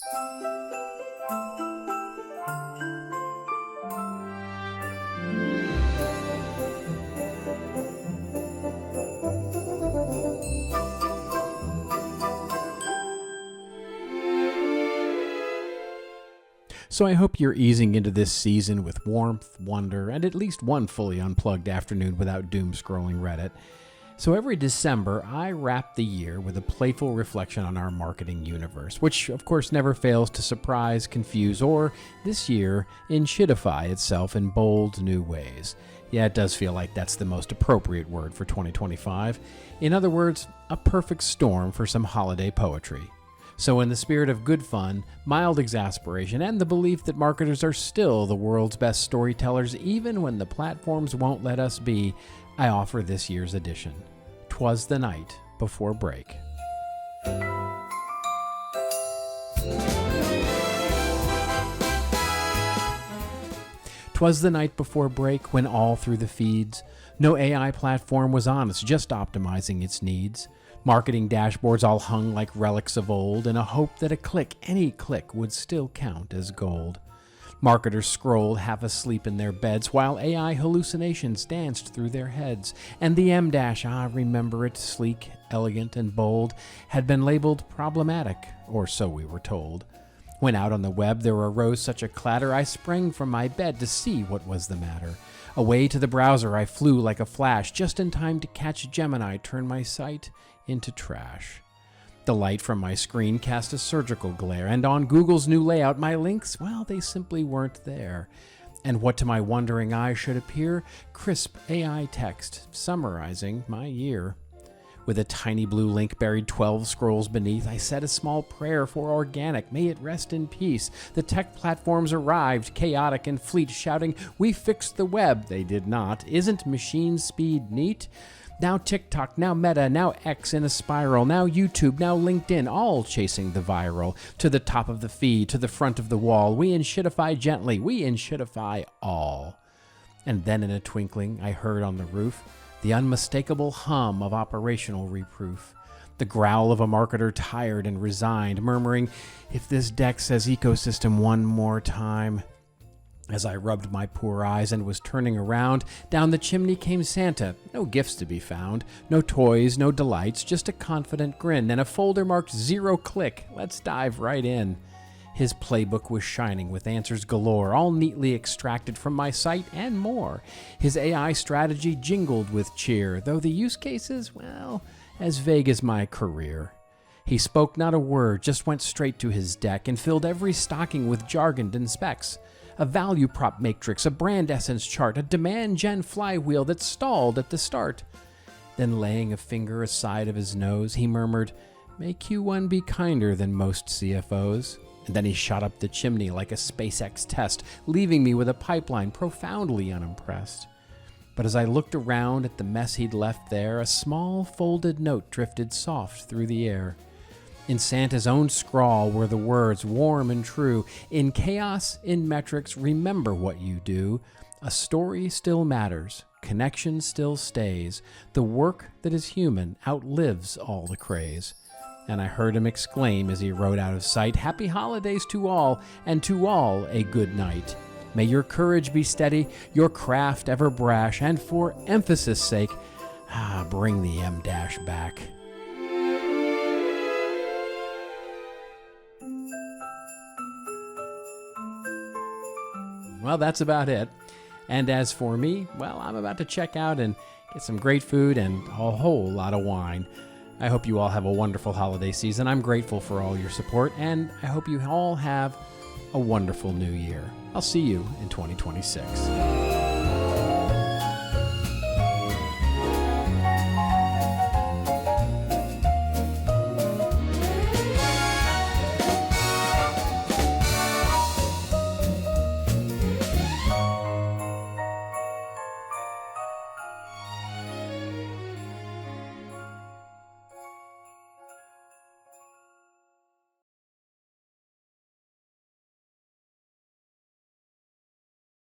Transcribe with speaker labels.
Speaker 1: So I hope you're easing into this season with warmth, wonder, and at least one fully unplugged afternoon without doom scrolling Reddit. So every December, I wrap the year with a playful reflection on our marketing universe, which of course never fails to surprise, confuse, or, this year, enshittify itself in bold new ways. Yeah, it does feel like that's the most appropriate word for 2025. In other words, a perfect storm for some holiday poetry. So in the spirit of good fun, mild exasperation, and the belief that marketers are still the world's best storytellers even when the platforms won't let us be, I offer this year's edition. 'Twas the night before break. 'Twas the night before break when all through the feeds, no AI platform was honest, just optimizing its needs. Marketing dashboards all hung like relics of old in a hope that a click, any click, would still count as gold. Marketers scrolled half asleep in their beds while AI hallucinations danced through their heads. And the M-dash, remember it, sleek, elegant, and bold, had been labeled problematic, or so we were told. When out on the web there arose such a clatter, I sprang from my bed to see what was the matter. Away to the browser I flew like a flash, just in time to catch Gemini turn my sight into trash. The light from my screen cast a surgical glare, and on Google's new layout my links, well, they simply weren't there. And what to my wondering eye should appear? Crisp AI text summarizing my year. With a tiny blue link buried 12 scrolls beneath, I said a small prayer for organic, may it rest in peace. The tech platforms arrived, chaotic and fleet, shouting, "We fixed the web." They did not. Isn't machine speed neat? Now TikTok, now Meta, now X in a spiral, now YouTube, now LinkedIn, all chasing the viral. To the top of the feed, to the front of the wall, we enshittify gently, we enshittify all. And then in a twinkling, I heard on the roof the unmistakable hum of operational reproof. The growl of a marketer tired and resigned, murmuring, "If this deck says ecosystem one more time." As I rubbed my poor eyes and was turning around, down the chimney came Santa. No gifts to be found, no toys, no delights, just a confident grin and a folder marked 0 click. Let's dive right in. His playbook was shining with answers galore, all neatly extracted from my site and more. His AI strategy jingled with cheer, though the use cases, well, as vague as my career. He spoke not a word, just went straight to his deck and filled every stocking with jargon and specs. A value prop matrix, a brand essence chart, a demand gen flywheel that stalled at the start. Then laying a finger aside of his nose, he murmured, "May Q1 be kinder than most CFOs." And then he shot up the chimney like a SpaceX test, leaving me with a pipeline profoundly unimpressed. But as I looked around at the mess he'd left there, a small folded note drifted soft through the air. In Santa's own scrawl were the words, warm and true, "In chaos, in metrics, remember what you do. A story still matters, connection still stays. The work that is human outlives all the craze." And I heard him exclaim as he rode out of sight, "Happy holidays to all, and to all a good night. May your courage be steady, your craft ever brash, and for emphasis' sake, bring the M-dash back." Well, that's about it. And as for me, well, I'm about to check out and get some great food and a whole lot of wine. I hope you all have a wonderful holiday season. I'm grateful for all your support, and I hope you all have a wonderful new year. I'll see you in 2026.